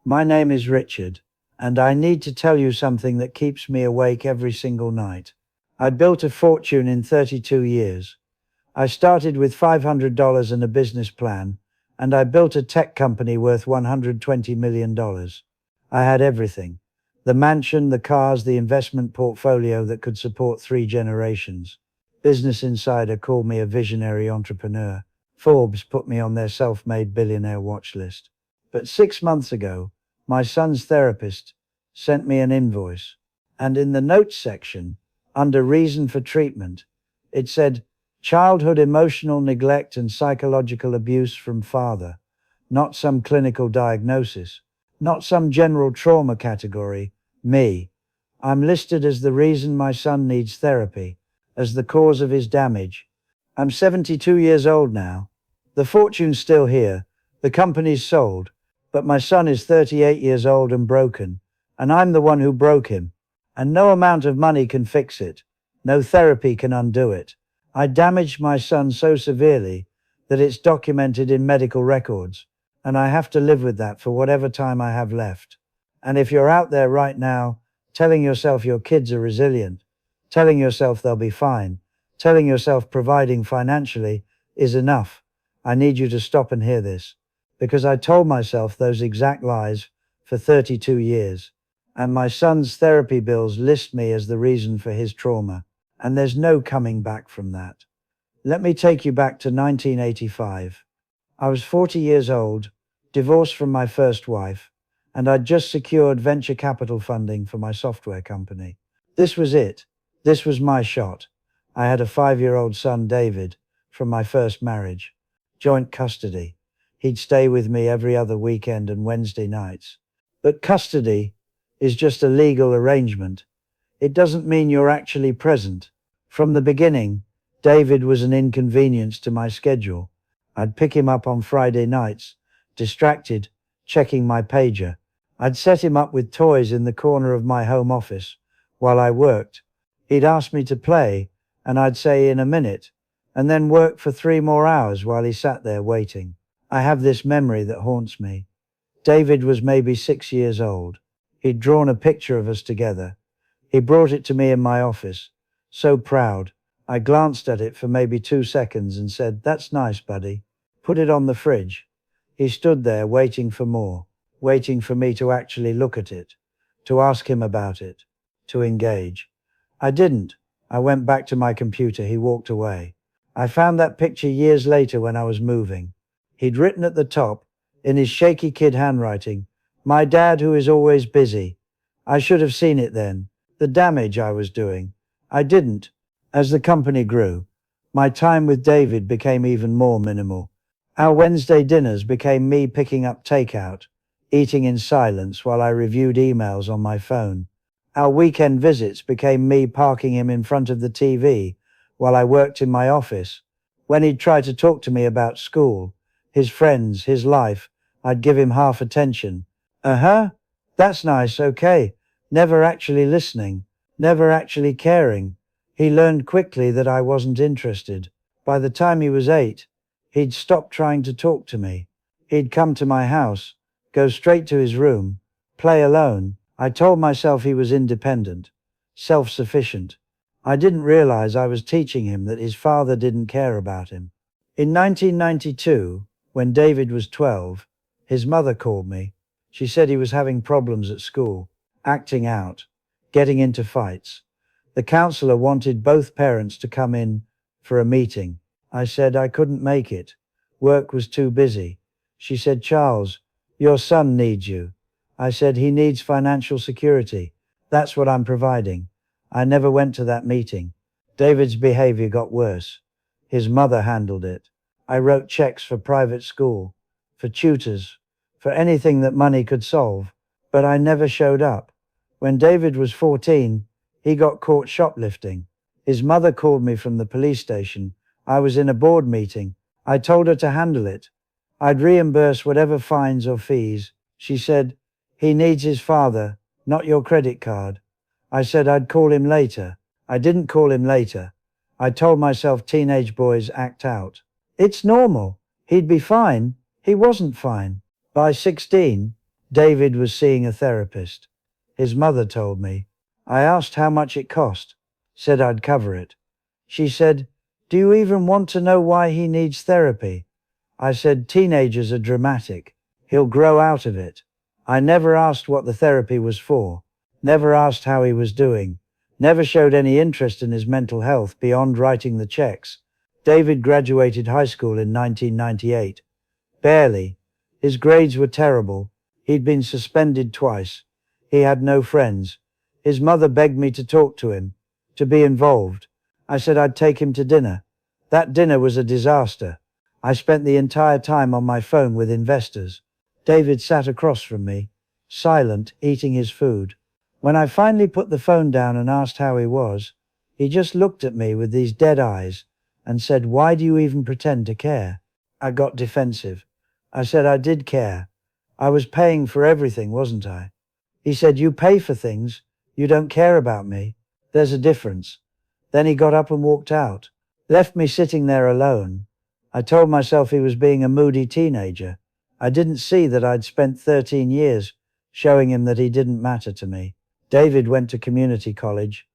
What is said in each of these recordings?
My name is Richard, and I need to tell you something that keeps me awake every single night. I built a fortune in 32 years. I started with $500 and a business plan, and I built a tech company worth $120 million. I had everything. The mansion, the cars, the investment portfolio that could support 3 generations. Business Insider called me a visionary entrepreneur. Forbes put me on their self-made billionaire watch list. But 6 months ago, my son's therapist sent me an invoice. And in the notes section, under reason for treatment, it said, childhood emotional neglect and psychological abuse from father. Not some clinical diagnosis, not some general trauma category, me. I'm listed as the reason my son needs therapy, as the cause of his damage. I'm 72 years old now. The fortune's still here, the company's sold, but my son is 38 years old and broken, and I'm the one who broke him. And no amount of money can fix it. No therapy can undo it. I damaged my son so severely that it's documented in medical records, and I have to live with that for whatever time I have left. And if you're out there right now, telling yourself your kids are resilient, telling yourself they'll be fine, telling yourself providing financially is enough, I need you to stop and hear this, because I told myself those exact lies for 32 years, and my son's therapy bills list me as the reason for his trauma, and there's no coming back from that. Let me take you back to 1985. I was 40 years old, divorced from my first wife, and I'd just secured venture capital funding for my software company. This was it. This was my shot. I had a 5-year-old son, David, from my first marriage. Joint custody. He'd stay with me every other weekend and Wednesday nights. But custody is just a legal arrangement. It doesn't mean you're actually present. From the beginning, David was an inconvenience to my schedule. I'd pick him up on Friday nights, distracted, checking my pager. I'd set him up with toys in the corner of my home office while I worked. He'd ask me to play, and I'd say in a minute, and then work for 3 more hours while he sat there waiting. I have this memory that haunts me. David was maybe 6 years old. He'd drawn a picture of us together. He brought it to me in my office. So proud. I glanced at it for maybe 2 seconds and said, "That's nice, buddy. Put it on the fridge." He stood there waiting for more, waiting for me to actually look at it, to ask him about it, to engage. I didn't. I went back to my computer. He walked away. I found that picture years later when I was moving. He'd written at the top, in his shaky kid handwriting, "My dad who is always busy." I should have seen it then, the damage I was doing. I didn't. As the company grew, my time with David became even more minimal. Our Wednesday dinners became me picking up takeout, eating in silence while I reviewed emails on my phone. Our weekend visits became me parking him in front of the TV while I worked in my office. When he'd try to talk to me about school, his friends, his life, I'd give him half attention. That's nice, okay. Never actually listening, never actually caring. He learned quickly that I wasn't interested. By the time he was 8, he'd stopped trying to talk to me. He'd come to my house, go straight to his room, play alone. I told myself he was independent, self-sufficient. I didn't realize I was teaching him that his father didn't care about him. In 1992, when David was 12, his mother called me. She said he was having problems at school, acting out, getting into fights. The counselor wanted both parents to come in for a meeting. I said I couldn't make it. Work was too busy. She said, "Charles, your son needs you." I said, "He needs financial security. That's what I'm providing." I never went to that meeting. David's behavior got worse. His mother handled it. I wrote checks for private school, for tutors, for anything that money could solve, but I never showed up. When David was 14, he got caught shoplifting. His mother called me from the police station. I was in a board meeting. I told her to handle it. I'd reimburse whatever fines or fees. She said, "He needs his father, not your credit card." I said I'd call him later. I didn't call him later. I told myself teenage boys act out. It's normal. He'd be fine. He wasn't fine. By 16, David was seeing a therapist. His mother told me. I asked how much it cost. Said I'd cover it. She said, "Do you even want to know why he needs therapy?" I said, "Teenagers are dramatic. He'll grow out of it." I never asked what the therapy was for. Never asked how he was doing. Never showed any interest in his mental health beyond writing the checks. David graduated high school in 1998. Barely. His grades were terrible. He'd been suspended twice. He had no friends. His mother begged me to talk to him, to be involved. I said I'd take him to dinner. That dinner was a disaster. I spent the entire time on my phone with investors. David sat across from me, silent, eating his food. When I finally put the phone down and asked how he was, he just looked at me with these dead eyes and said, "Why do you even pretend to care?" I got defensive. I said I did care. I was paying for everything, wasn't I? He said, "You pay for things. You don't care about me. There's a difference." Then he got up and walked out, left me sitting there alone. I told myself he was being a moody teenager. I didn't see that I'd spent 13 years showing him that he didn't matter to me. David went to community college,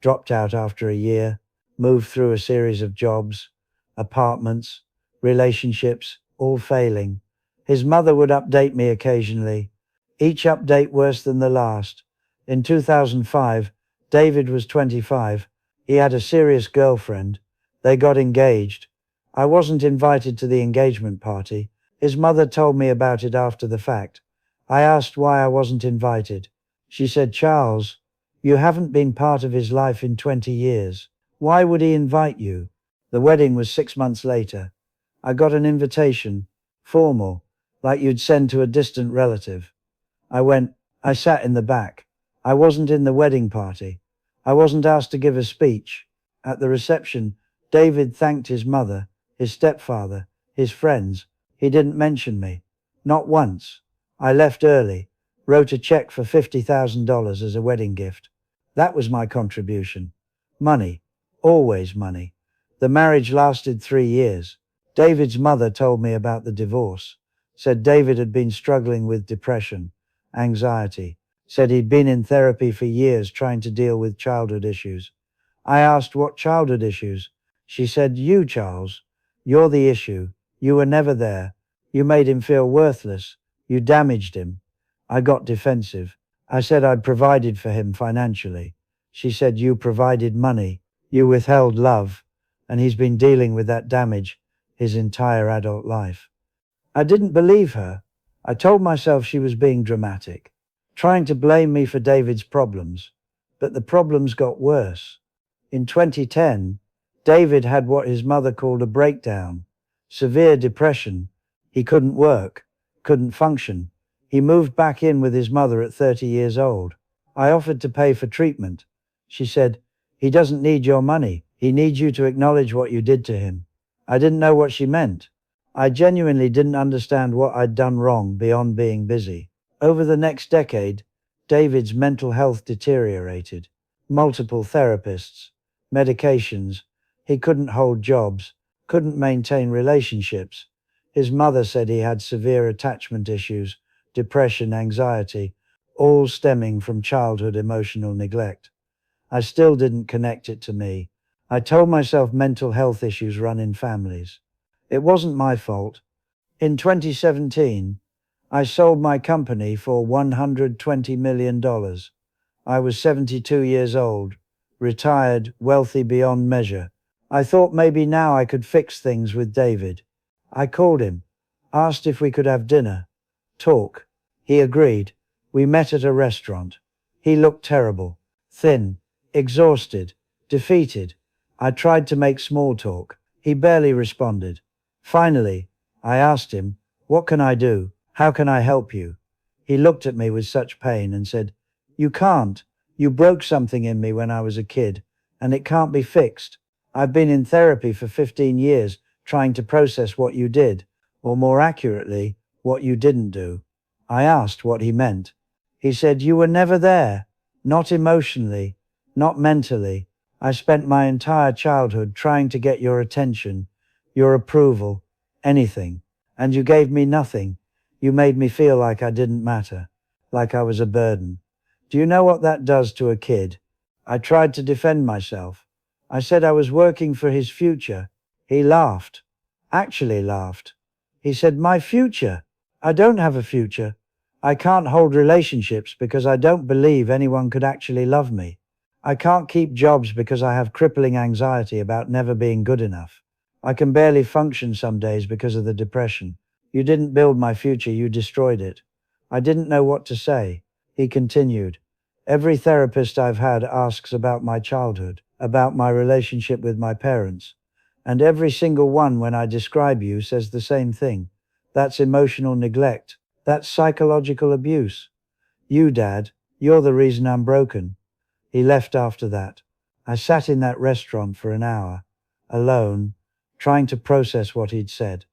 dropped out after a year, moved through a series of jobs, apartments, relationships, all failing. His mother would update me occasionally, each update worse than the last. In 2005, David was 25. He had a serious girlfriend. They got engaged. I wasn't invited to the engagement party. His mother told me about it after the fact. I asked why I wasn't invited. She said, "Charles, you haven't been part of his life in 20 years. Why would he invite you?" The wedding was 6 months later. I got an invitation, formal, like you'd send to a distant relative. I went. I sat in the back. I wasn't in the wedding party. I wasn't asked to give a speech. At the reception, David thanked his mother, his stepfather, his friends. He didn't mention me. Not once. I left early, wrote a check for $50,000 as a wedding gift. That was my contribution. Money. Always money. The marriage lasted 3 years. David's mother told me about the divorce. Said David had been struggling with depression, anxiety. Said he'd been in therapy for years trying to deal with childhood issues. I asked, "What childhood issues?" She said, "You, Charles. You're the issue. You were never there. You made him feel worthless. You damaged him." I got defensive. I said I'd provided for him financially. She said, "You provided money. You withheld love. And he's been dealing with that damage his entire adult life." I didn't believe her. I told myself she was being dramatic, trying to blame me for David's problems. But the problems got worse. In 2010, David had what his mother called a breakdown, severe depression. He couldn't work, couldn't function. He moved back in with his mother at 30 years old. I offered to pay for treatment. She said, "He doesn't need your money. He needs you to acknowledge what you did to him." I didn't know what she meant. I genuinely didn't understand what I'd done wrong beyond being busy. Over the next decade, David's mental health deteriorated. Multiple therapists, medications. He couldn't hold jobs, couldn't maintain relationships. His mother said he had severe attachment issues, depression, anxiety, all stemming from childhood emotional neglect. I still didn't connect it to me. I told myself mental health issues run in families. It wasn't my fault. In 2017, I sold my company for $120 million. I was 72 years old, retired, wealthy beyond measure. I thought maybe now I could fix things with David. I called him, asked if we could have dinner, talk. He agreed. We met at a restaurant. He looked terrible, thin, exhausted, defeated. I tried to make small talk. He barely responded. Finally, I asked him, "What can I do? How can I help you?" He looked at me with such pain and said, "You can't. You broke something in me when I was a kid, and it can't be fixed. I've been in therapy for 15 years trying to process what you did, or more accurately, what you didn't do." I asked what he meant. He said, "You were never there. Not emotionally, not mentally. I spent my entire childhood trying to get your attention, your approval, anything. And you gave me nothing. You made me feel like I didn't matter, like I was a burden. Do you know what that does to a kid? I tried to defend myself. I said I was working for his future. He laughed. Actually laughed. He said, "My future? I don't have a future. I can't hold relationships because I don't believe anyone could actually love me. I can't keep jobs because I have crippling anxiety about never being good enough. I can barely function some days because of the depression. You didn't build my future, you destroyed it." I didn't know what to say. He continued, "Every therapist I've had asks about my childhood, about my relationship with my parents. And every single one, when I describe you, says the same thing. That's emotional neglect. That's psychological abuse. You, Dad, you're the reason I'm broken." He left after that. I sat in that restaurant for an hour, alone, trying to process what he'd said.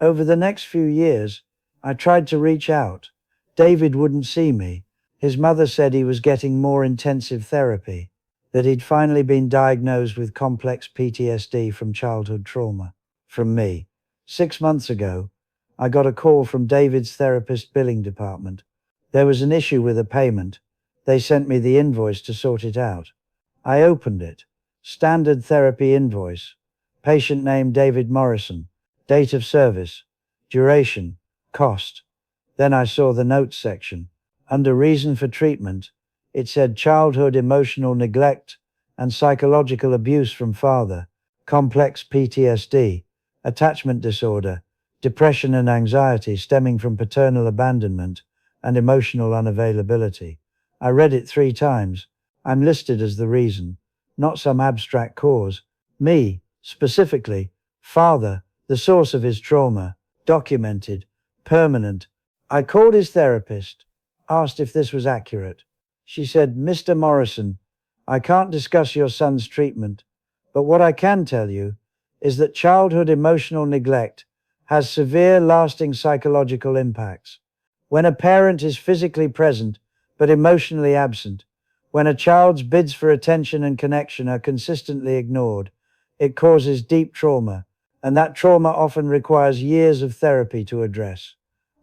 Over the next few years, I tried to reach out. David wouldn't see me. His mother said he was getting more intensive therapy, that he'd finally been diagnosed with complex PTSD from childhood trauma. From me. 6 months ago, I got a call from David's therapist billing department. There was an issue with a payment. They sent me the invoice to sort it out. I opened it. Standard therapy invoice. Patient name David Morrison. Date of service. Duration. Cost. Then I saw the notes section. Under reason for treatment, it said childhood emotional neglect and psychological abuse from father, complex PTSD, attachment disorder, depression and anxiety stemming from paternal abandonment, and emotional unavailability. I read it 3 times. I'm listed as the reason, not some abstract cause. Me, specifically, father, the source of his trauma, documented, permanent. I called his therapist, asked if this was accurate. She said, "Mr. Morrison, I can't discuss your son's treatment, but what I can tell you is that childhood emotional neglect has severe, lasting psychological impacts. When a parent is physically present but emotionally absent, when a child's bids for attention and connection are consistently ignored, it causes deep trauma, and that trauma often requires years of therapy to address."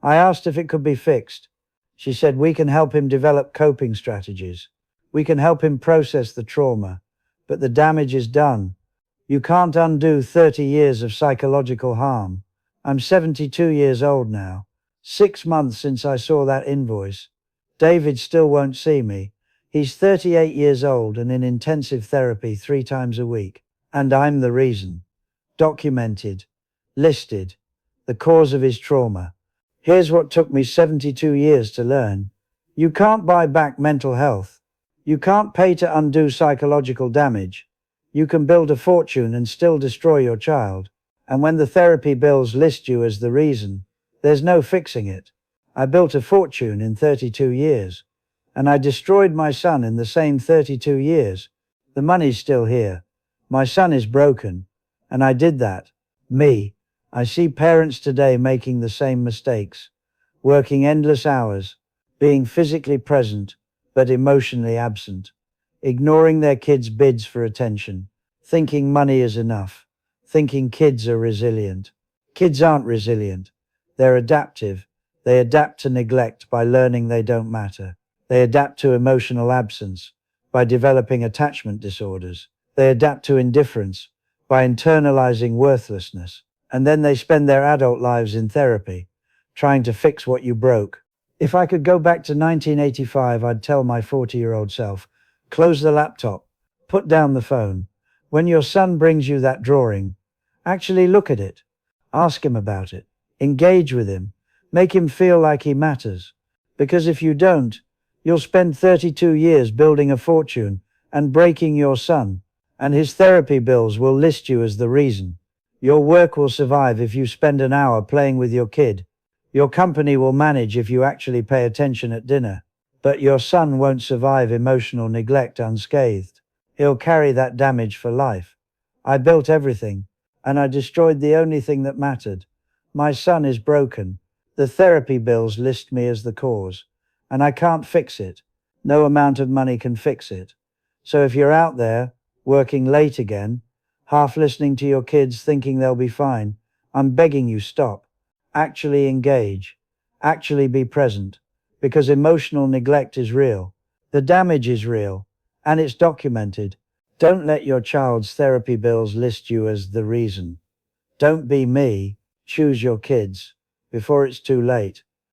I asked if it could be fixed. She said, "We can help him develop coping strategies. We can help him process the trauma, but the damage is done. You can't undo 30 years of psychological harm." I'm 72 years old now. 6 months since I saw that invoice. David still won't see me. He's 38 years old and in intensive therapy 3 times a week. And I'm the reason. Documented. Listed. The cause of his trauma. Here's what took me 72 years to learn. You can't buy back mental health. You can't pay to undo psychological damage. You can build a fortune and still destroy your child. And when the therapy bills list you as the reason, there's no fixing it. I built a fortune in 32 years. And I destroyed my son in the same 32 years. The money's still here. My son is broken. And I did that. Me. I see parents today making the same mistakes. Working endless hours. Being physically present, but emotionally absent. Ignoring their kids' bids for attention. Thinking money is enough. Thinking kids are resilient. Kids aren't resilient. They're adaptive. They adapt to neglect by learning they don't matter. They adapt to emotional absence by developing attachment disorders. They adapt to indifference by internalizing worthlessness. And then they spend their adult lives in therapy, trying to fix what you broke. If I could go back to 1985, I'd tell my 40-year-old self, close the laptop, put down the phone. When your son brings you that drawing, actually look at it. Ask him about it. Engage with him. Make him feel like he matters. Because if you don't, you'll spend 32 years building a fortune and breaking your son, and his therapy bills will list you as the reason. Your work will survive if you spend an hour playing with your kid. Your company will manage if you actually pay attention at dinner. But your son won't survive emotional neglect unscathed. He'll carry that damage for life. I built everything, and I destroyed the only thing that mattered. My son is broken. The therapy bills list me as the cause, and I can't fix it. No amount of money can fix it. So if you're out there, working late again, half listening to your kids thinking they'll be fine, I'm begging you stop. Actually engage. Actually be present, because emotional neglect is real. The damage is real, and it's documented. Don't let your child's therapy bills list you as the reason. Don't be me. Choose your kids before it's too late.